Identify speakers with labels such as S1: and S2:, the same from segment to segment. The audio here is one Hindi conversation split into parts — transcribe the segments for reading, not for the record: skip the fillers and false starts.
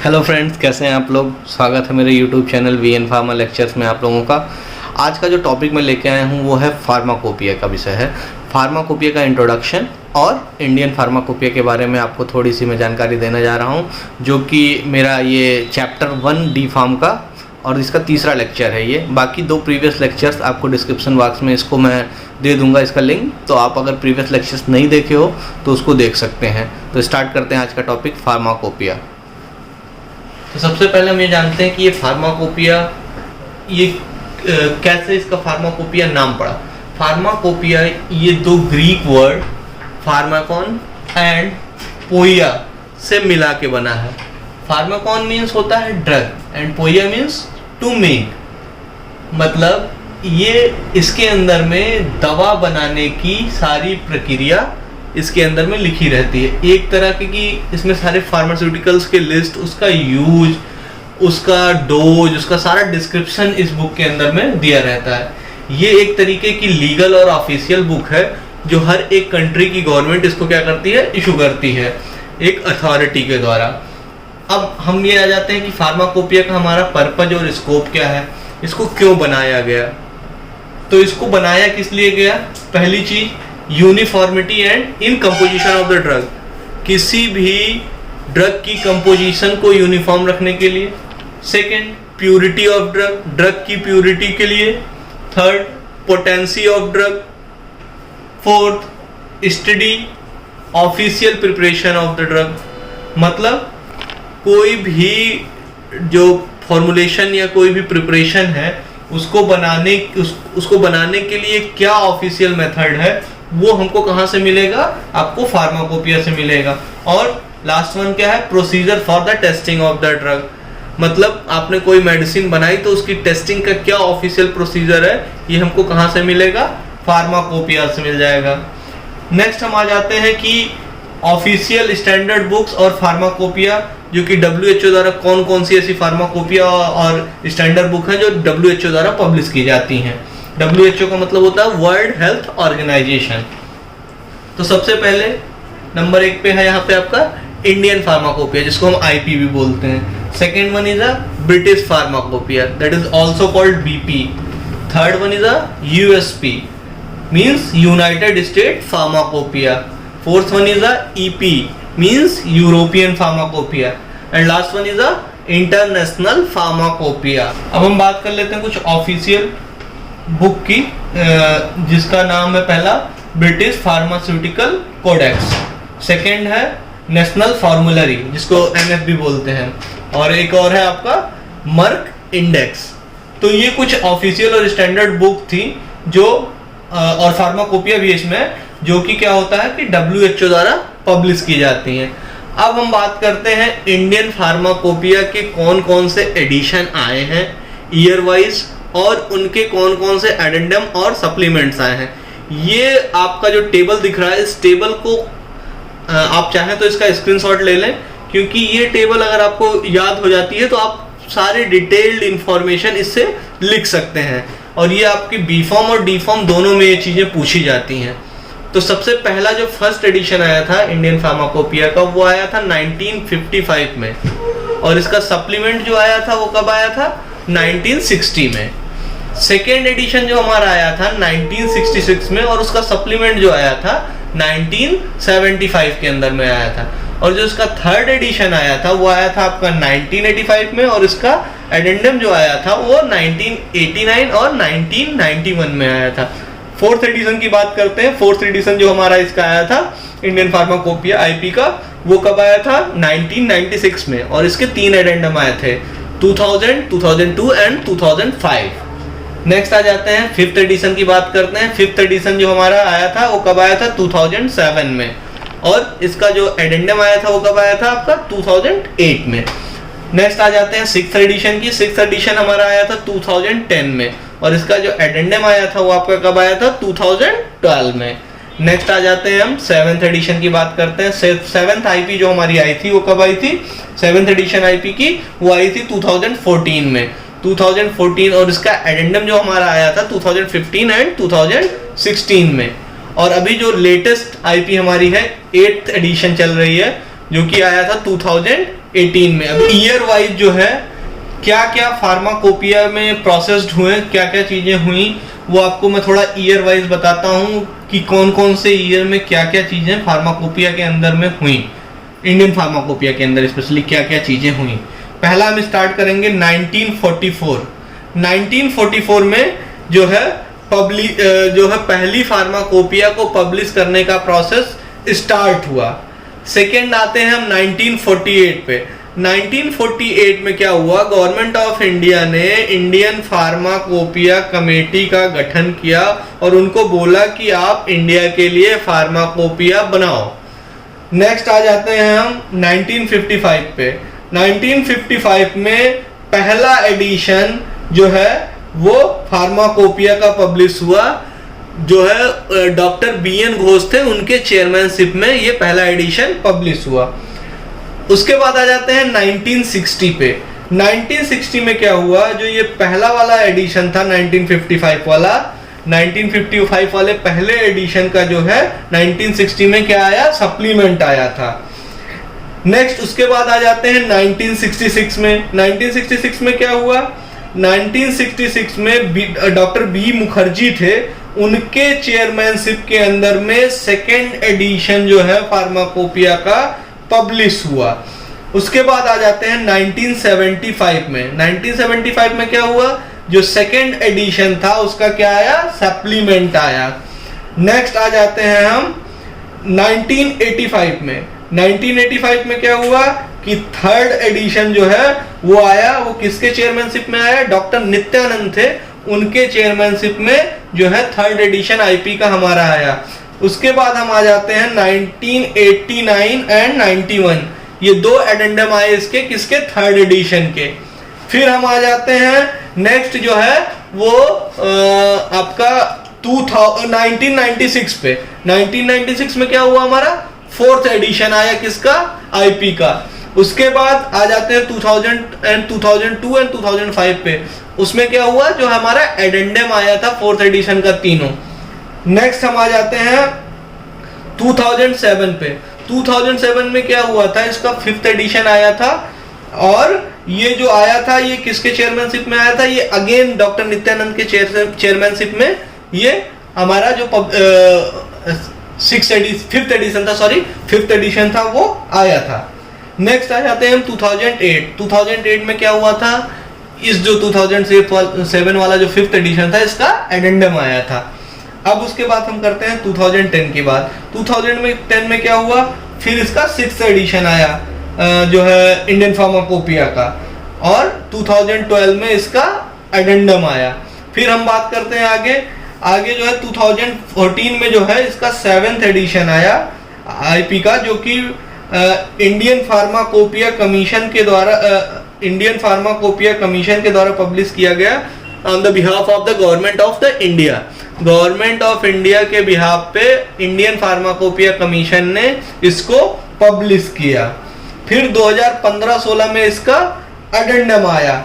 S1: हेलो फ्रेंड्स, कैसे हैं आप लोग। स्वागत है मेरे YouTube channel VN pharma lectures में आप लोगों का। आज का जो टॉपिक मैं लेके आया हूँ वो है फार्माकोपिया का विषय है। फार्माकोपिया का इंट्रोडक्शन और इंडियन फार्माकोपिया के बारे में आपको थोड़ी सी मैं जानकारी देने जा रहा हूँ, जो कि मेरा ये चैप्टर 1 डी फार्म का और इसका तीसरा लेक्चर है। ये बाकी दो प्रीवियस लेक्चर्स आपको डिस्क्रिप्शन बॉक्स में इसको मैं दे दूंगा इसका लिंक, तो आप अगर प्रीवियस लेक्चर्स नहीं देखे हो तो उसको देख सकते हैं। तो स्टार्ट करते हैं आज का टॉपिक फार्माकोपिया। तो सबसे पहले हम ये जानते हैं कि ये फार्माकोपिया ये कैसे इसका फार्माकोपिया नाम पड़ा। फार्माकोपिया ये दो Greek word pharmakon and poiein से मिला के बना है। फार्माकॉन मीन्स होता है drug and poiein means to make, मतलब ये इसके अंदर में दवा बनाने की सारी प्रक्रिया इसके अंदर में लिखी रहती है। एक तरह की इसमें सारे फार्मास्यूटिकल्स के लिस्ट, उसका यूज, उसका डोज, उसका सारा डिस्क्रिप्शन इस बुक के अंदर में दिया रहता है। ये एक तरीके की लीगल और ऑफिशियल बुक है जो हर एक कंट्री की गवर्नमेंट इसको क्या करती है, इशू करती है एक अथॉरिटी के द्वारा। अब हम ये आ जाते हैं कि फार्माकोपिया का हमारा पर्पज और स्कोप क्या है, इसको क्यों बनाया गया। तो इसको बनाया किस लिए गया, पहली चीज uniformity and in composition of the drug, किसी भी ड्रग की कंपोजिशन को यूनिफॉर्म रखने के लिए। Second, purity of drug, drug की प्यूरिटी के लिए। Third, potency of drug. Fourth, study official preparation of the drug, मतलब कोई भी जो फॉर्मुलेशन या कोई भी प्रिपरेशन है उसको बनाने के लिए क्या ऑफिशियल मेथड है वो हमको कहाँ से मिलेगा, आपको फार्माकोपिया से मिलेगा। और लास्ट वन क्या है, procedure for the testing of the drug, मतलब आपने कोई मेडिसिन बनाई तो उसकी टेस्टिंग का क्या ऑफिशियल प्रोसीजर है, ये हमको कहाँ से मिलेगा, फार्माकोपिया से मिल जाएगा। नेक्स्ट हम आ जाते हैं कि ऑफिशियल स्टैंडर्ड बुक्स और फार्माकोपिया, जो कि WHO द्वारा कौन कौन सी ऐसी फार्माकोपिया और स्टैंडर्ड बुक है जो WHO द्वारा पब्लिश की जाती हैं। WHO का मतलब होता है वर्ल्ड हेल्थ ऑर्गेनाइजेशन। तो सबसे पहले नंबर 1 पे है यहाँ पे आपका इंडियन फार्माकोपिया, जिसको हम IP भी बोलते हैं। Second one is a British pharmacopoeia, that is also called BP। Third one is a USP means United state pharmacopoeia. Fourth one is a EP means European pharmacopoeia and last one is a international pharmacopoeia. अब हम बात कर लेते हैं कुछ ऑफिशियल बुक की, जिसका नाम है पहला ब्रिटिश फार्मास्यूटिकल कोडेक्स, सेकेंड है नेशनल फार्मूलरी जिसको MF भी बोलते हैं, और एक और है आपका मर्क इंडेक्स। तो ये कुछ ऑफिशियल और स्टैंडर्ड बुक थी जो और फार्माकोपिया भी इसमें, जो कि क्या होता है कि WHO द्वारा पब्लिश की जाती हैं। अब हम बात करते हैं इंडियन फार्माकोपिया के कौन कौन से एडिशन आए हैं ईयर वाइज, और उनके कौन कौन से एडेंडम और सप्लीमेंट्स आए हैं। ये आपका जो टेबल दिख रहा है, इस टेबल को आप चाहें तो इसका स्क्रीनशॉट ले लें, क्योंकि ये टेबल अगर आपको याद हो जाती है तो आप सारे डिटेल्ड इंफॉर्मेशन इससे लिख सकते हैं, और ये आपकी बी फॉर्म और डी फॉर्म दोनों में ये चीज़ें पूछी जाती हैं। तो सबसे पहला जो फर्स्ट एडिशन आया था इंडियन फार्माकोपिया का, वो आया था 1955 में, और इसका सप्लीमेंट जो आया था वो कब आया था, 1960 में। सेकेंड एडिशन जो हमारा आया था 1966 में, और उसका सप्लीमेंट जो आया था 1975 के अंदर में आया था। और जो इसका थर्ड एडिशन आया था वो आया था आपका 1985 में, और इसका एडेंडम जो आया था वो 1989 और 1991 में आया था। फोर्थ एडिशन की बात करते हैं। फोर्थ एडिशन जो हमारा इसका आया था इंडियन फार्माकोपिया IP का, वो कब आया था, 1996 में, और इसके 3 एडेंडम आए थे, 2000, 2002 एंड 2005। नेक्स्ट आ जाते हैं फिफ्थ एडिशन की बात करते हैं। फिफ्थ एडिशन जो हमारा आया था वो कब आया था, 2007 में, और इसका जो एडेंडम आया था वो कब आया था आपका, 2008 में। नेक्स्ट आ जाते हैं सिक्स्थ एडिशन की। सिक्स्थ एडिशन हमारा आया था 2010 में, और इसका जो एडेंडम आया था वो आपका कब आया था, 2012 में। नेक्स्ट आ जाते हैं हम सेवेंथ एडिशन की बात करते हैं। सेवेंथ IP जो हमारी आई थी वो कब आई थी, सेवेंथ एडिशन IP की वो आई थी 2014 में, 2014, और इसका एडेंडम जो हमारा आया था 2015 एंड 2016 में। और अभी जो लेटेस्ट IP हमारी है 8th एडिशन चल रही है, जो कि आया था 2018 में। अब ईयर वाइज जो है क्या क्या फार्माकोपिया में प्रोसेस्ड हुए, क्या क्या चीजें हुई, वो आपको मैं थोड़ा ईयर वाइज बताता हूँ कि कौन कौन से ईयर में क्या क्या चीजें फार्माकोपिया के अंदर में हुई, इंडियन फार्माकोपिया के अंदर स्पेशली क्या क्या चीजें हुई। पहला हम स्टार्ट करेंगे 1944। 1944 में जो है पहली फार्माकोपिया को पब्लिश करने का प्रोसेस स्टार्ट हुआ। सेकेंड आते हैं हम 1948 पे। 1948 में क्या हुआ, गवर्नमेंट ऑफ इंडिया ने इंडियन फार्माकोपिया कमेटी का गठन किया और उनको बोला कि आप इंडिया के लिए फार्माकोपिया बनाओ। नेक्स्ट आ जाते हैं हम 1955 पे। 1955 में पहला एडिशन जो है वो फार्माकोपिया का पब्लिश हुआ, जो है डॉक्टर BN घोष थे, उनके चेयरमैनशिप में ये पहला एडिशन पब्लिश हुआ। उसके बाद आ जाते हैं 1960 पे। 1960 में क्या हुआ, जो ये पहला वाला एडिशन था 1955 वाला, 1955 वाले पहले एडिशन का जो है 1960 में क्या आया, सप्लीमेंट आया था। नेक्स्ट उसके बाद आ जाते हैं 1966 में। 1966 में क्या हुआ, 1966 में डॉक्टर B मुखर्जी थे, उनके चेयरमैनशिप के अंदर में सेकेंड एडिशन जो है फार्माकोपिया का पब्लिश हुआ। उसके बाद आ जाते हैं 1975 में। 1975 में क्या हुआ, जो सेकेंड एडिशन था उसका क्या आया, सप्लीमेंट आया। नेक्स्ट आ जाते हैं हम 1985 में। 1985 में क्या हुआ कि थर्ड एडिशन जो है वो आया, वो किसके चेयरमैनशिप में आया, डॉक्टर नित्यानंद थे, उनके चेयरमैनशिप में जो है थर्ड एडिशन आईपी का हमारा आया। उसके बाद हम आ जाते हैं 1989 एंड 91, ये दो एडेंडम आए इसके, किसके, थर्ड एडिशन के। फिर हम आ जाते हैं नेक्स्ट जो है वो आपका 1996 पे। 1996 में क्या हुआ, हमारा फोर्थ एडिशन आया किसका, आईपी का। उसके बाद आ जाते हैं 2000 एंड 2002 एंड 2005 पे, उसमें क्या हुआ, जो हमारा एडेंडम आया था फोर्थ एडिशन का तीनों। नेक्स्ट हम आ जाते हैं 2007 पे। 2007 में क्या हुआ था, इसका फिफ्थ एडिशन आया था, और ये जो आया था ये किसके चेयरमैनशिप में आया था, ये अगेन डॉक्टर नित्यानंद के चेयरमैनशिप में ये हमारा जो फिफ्थ एडिशन था वो आया था। नेक्स्ट आ जाते हैं हम 2008। 2008 में क्या हुआ था, इस जो 2007 वाला जो फिफ्थ एडिशन था इसका एडेंडम आया था। अब उसके बाद हम करते हैं 2010 की बात। 2010 में क्या हुआ, फिर इसका सिक्स्थ एडिशन आया जो है इंडियन फार्माकोपिया का, और 2012 में इसका एडेंडम आया। फिर हम बात करते हैं आगे जो है 2014 में जो है इसका सेवेंथ एडिशन आया आईपी का, जो कि इंडियन फार्माकोपिया कमीशन के द्वारा पब्लिश किया गया on the behalf of the government of the India. Government of India के बिहाफ पे इंडियन फार्माकोपिया कमीशन ने इसको पब्लिश किया। फिर 2015-16 में इसका एडेंडम आया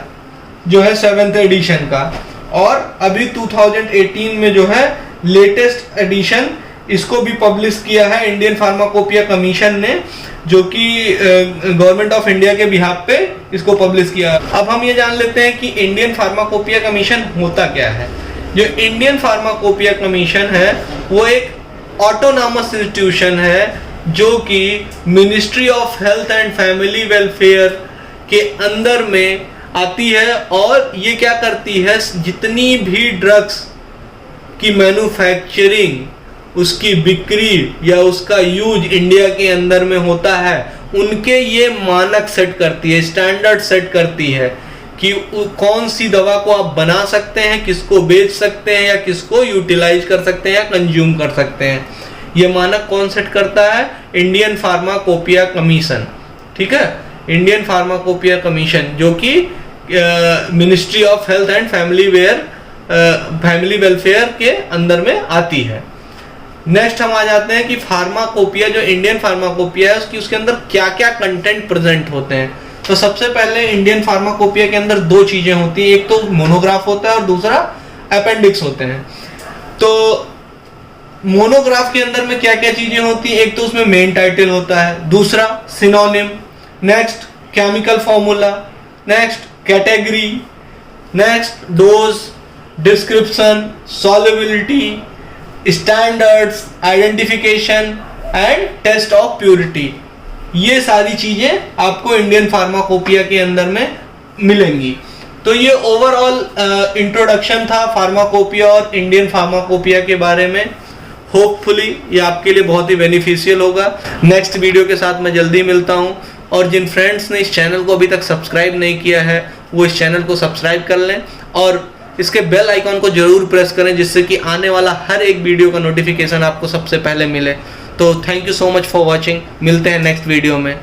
S1: जो है सेवेंथ एडिशन का, और अभी 2018 में जो है लेटेस्ट एडिशन इसको भी पब्लिश किया है इंडियन फार्माकोपिया कमीशन ने, जो कि गवर्नमेंट ऑफ इंडिया के बिहाफ पे इसको पब्लिश किया। अब हम ये जान लेते हैं कि इंडियन फार्माकोपिया कमीशन होता क्या है। जो इंडियन फार्माकोपिया कमीशन है वो एक ऑटोनॉमस इंस्टीट्यूशन है जो कि ministry of health and family welfare के अंदर में आती है, और ये क्या करती है, जितनी भी ड्रग्स की मैन्युफैक्चरिंग, उसकी बिक्री या उसका यूज इंडिया के अंदर में होता है, उनके ये मानक सेट करती है, स्टैंडर्ड सेट करती है कि कौन सी दवा को आप बना सकते हैं, किसको बेच सकते हैं, या किसको यूटिलाइज कर सकते हैं या कंज्यूम कर सकते हैं। ये मानक कौन सेट करता है, इंडियन फार्माकोपिया कमीशन। ठीक है, इंडियन फार्माकोपिया कमीशन जो कि ministry of health and family welfare के अंदर में आती है। नेक्स्ट हम आ जाते हैं कि फार्माकोपिया, जो इंडियन फार्माकोपिया है उसके अंदर क्या क्या कंटेंट प्रेजेंट होते हैं। तो सबसे पहले इंडियन फार्माकोपिया के अंदर दो चीजें होती हैं, एक तो मोनोग्राफ होता है और दूसरा अपेंडिक्स होते हैं। तो मोनोग्राफ के अंदर में क्या क्या चीजें होती हैं, एक तो उसमें मेन टाइटल होता है, दूसरा synonym, next chemical formula, next category, next dose, description, solubility, standards, identification and test of purity. ये सारी चीजें आपको इंडियन फार्माकोपिया के अंदर में मिलेंगी। तो ये ओवरऑल इंट्रोडक्शन था फार्माकोपिया और इंडियन फार्माकोपिया के बारे में। होपफुली ये आपके लिए बहुत ही बेनिफिशियल होगा। नेक्स्ट वीडियो के साथ मैं जल्दी मिलता हूँ, और जिन फ्रेंड्स ने इस चैनल को अभी तक सब्सक्राइब नहीं किया है वो इस चैनल को सब्सक्राइब कर लें और इसके बेल आइकॉन को जरूर प्रेस करें, जिससे कि आने वाला हर एक वीडियो का नोटिफिकेशन आपको सबसे पहले मिले। तो thank you so much for watching. मिलते हैं नेक्स्ट वीडियो में।